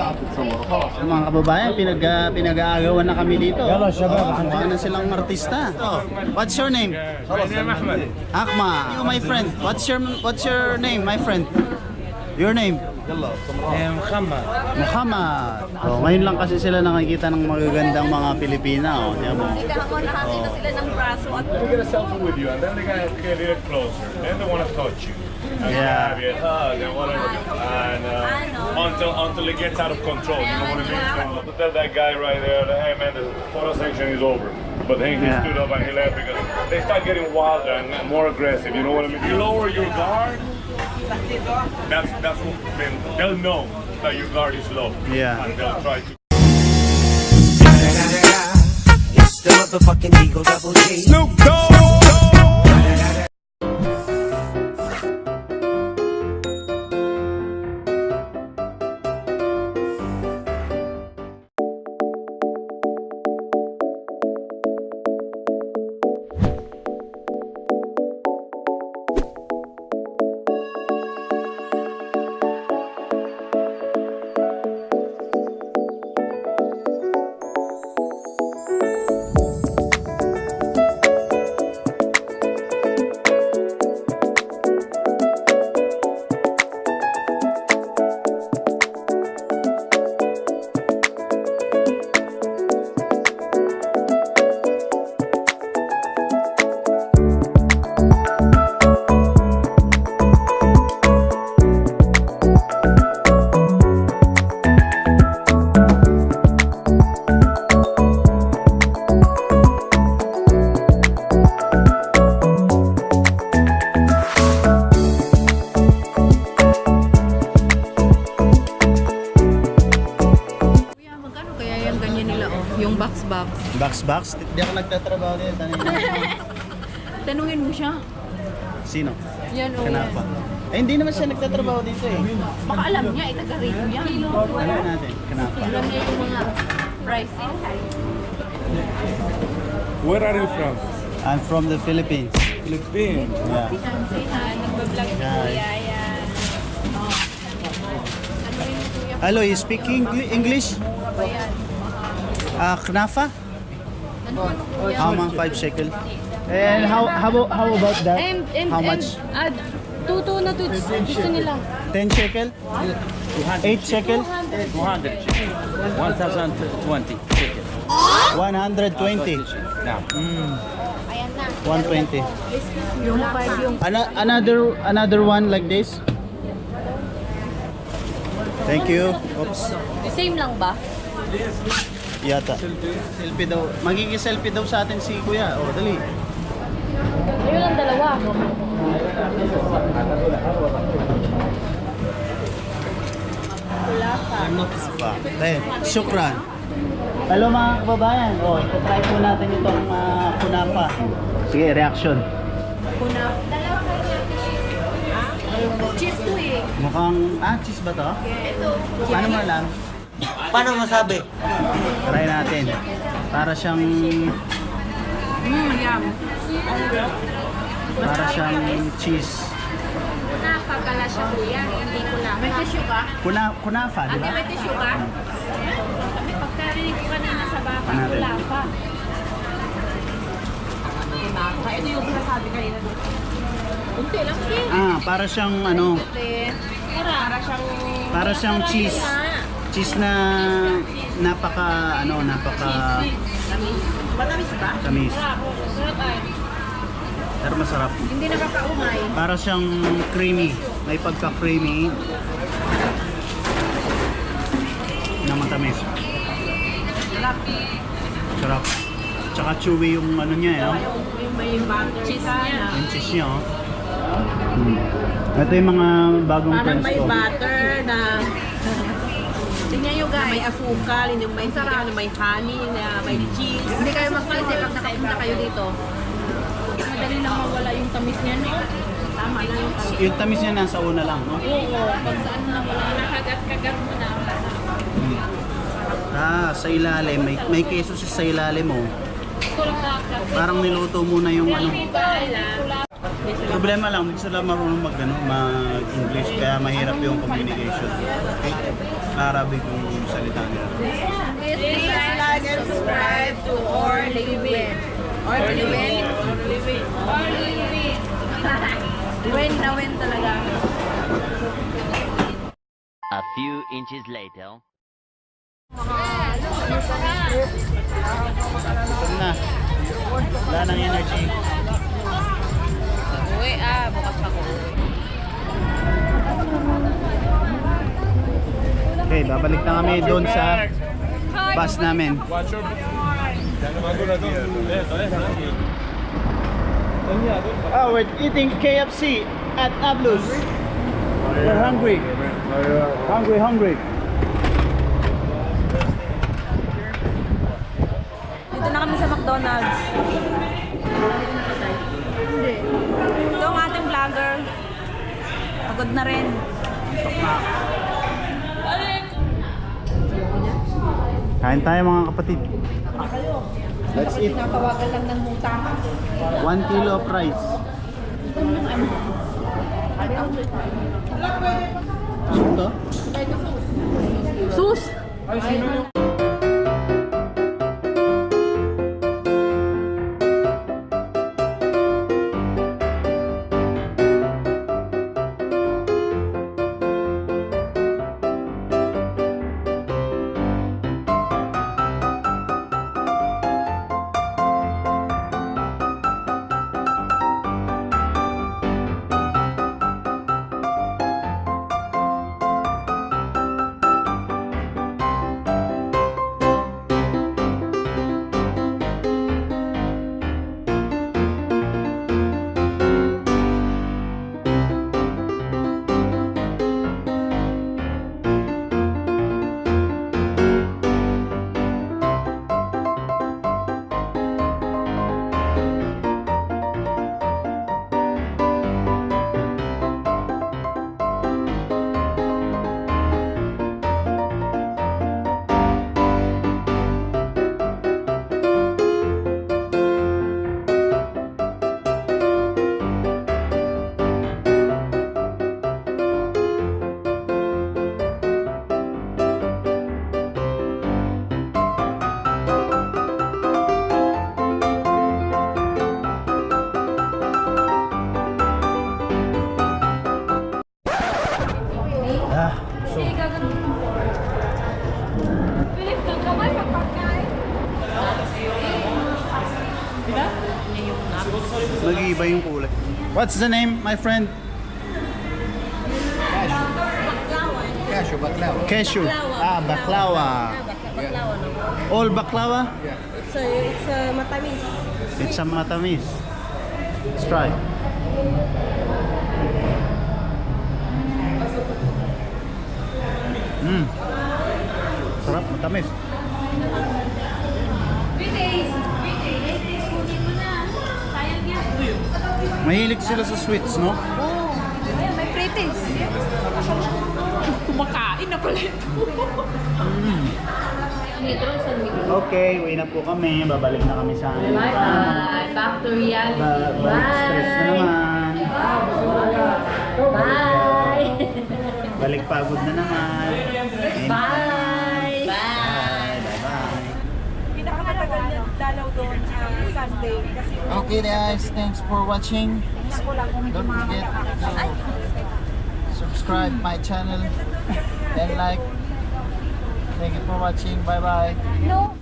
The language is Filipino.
Mga kababayan, pinag-aagawan na kami dito. Mukha na silang artista. What's your name? Ahmad. You, my friend. What's your name, my friend? Your name? Muhammad. Muhammad. Oh, ngayon lang kasi sila nakikita ng magagandang mga Pilipina. Oh, diyan mo. Nakakita sila ng braso at They get a selfie with you, and then they get a little closer. Then they want to touch you. And Yeah. grab you, hug, and whatever. And until it gets out of control. You know what I mean? To tell that guy right there, that, hey man, the photo section is over. But then he stood up and he left because they start getting wilder and more aggressive. You know what I mean? You lower your guard. That's what they'll know that your guard is low. Yeah. And they'll try to. It's the motherfucking Eagle Double G. Snoop Dogg. Box? Hindi ako nagtatrabaho din. tanungin mo siya. Sino? Yan o. Kanafa. Eh, hindi naman siya nagtatrabaho dito eh. Baka alam niya, taga-rito yan. Ano natin? Kanafa. Alam niya yung mga prices. Where are you from? I'm from the Philippines. Philippines. Yeah. Say hi, nagbablog si Kuya yan. Ano yun Kuya? Hello, you speak English? Ba yan? Knafa? Ano Kuya? How much? 5 shekel. And how about that? How much? Tuto na to. Gusto nila. 10 shekel? 8 shekel? 200 chicken. 1020 chicken. 120. Now. Ayan na. 120. Yung 5 yung... Another one like this? Thank you. Oops. Same lang ba? Yata. Selfie daw. Magiging-selfie daw sa atin si Kuya. O, dali. Ayun lang dalawa. Shukran. Hello mga kababayan. O, ito-try po natin itong kunafa. Sige, reaction. Kunafa. Dalawa kayo. Cheese to eh. Mukhang, cheese ba to? Ito. Paano mo alam? Paano masabi? Try natin. Para siyang... Yum. Para siyang cheese. Kunafa pala siya kuya. Hindi kunafa. May tissue ka? Kunafa, di ba? May tissue ka? Kami pagkarinig ko kanina sa baka. Natin. Kunafa. Kunafa. Ito yung sinasabi kanina dito. Kunti lang eh. Para siyang ano, Para siyang cheese. Cheese na napaka Tamis. Matamis ba? tamis. Sarap ay. Pero masarap. Hindi nakakaumay. Para siyang creamy. May pagka-creamy na matamis. Sarap. Tsaka chewy yung ano niya eh. No? Yung may butter cheese niya. Yung cheese niya oh. Ito yung mga bagong Parang friends may ko. butter na Tingnan nyo guys. may asukal, yung may sarap, na may honey, na may cheese. Hindi kayo magpalisi pag nakapunta kayo dito. Madali lang mawala yung tamis niya. No? Tama lang yung tamis. Yung tamis niya nasa una lang, no? Oo. Pag saan lang wala. Nakagat-kagat mo na. Sa ilalim, may keso sa ilalim mo. Parang niluto muna yung ano. Problema lang, hindi sila marunong mag-English, kaya mahirap yung communication. Okay? Arabic yung salita nila. Please like and subscribe to Orliwin. Orliwin? Orliwin. Win na win talaga. A few inches later. Gutom na. Wala nang energy. Uwi bukas ako uwi. Okay, babalik na kami doon sa bus namin. Oh, we're eating KFC at Nablus. We're hungry. Hungry. Dito na kami sa McDonald's. Hindi. Ito ang ating vlogger. Pagod na rin. Kain tayo mga kapatid. Let's eat. Nakawagan lang ng muta. 1 kilo of rice. Ito? Sus! Mag-iiba yung kulay. What's the name, my friend? Cashew, baklawa. Cashew. Ah, baklawa. All baklawa? It's matamis. It's a matamis. Let's try. Sarap, matamis. Mahilig sila sa sweets, no? May pretties. Kumakain na pala ito. Okay, uwi na po kami. Babalik na kami sa amin. Bye. Back to reality. Balik stress na naman. Bye. Balik pagod na naman. Bye. Bye. Pinakamatagal niya dalaw doon Sunday kasi Okay guys, thanks for watching. Don't forget to subscribe my channel and like. Thank you for watching. Bye bye. No.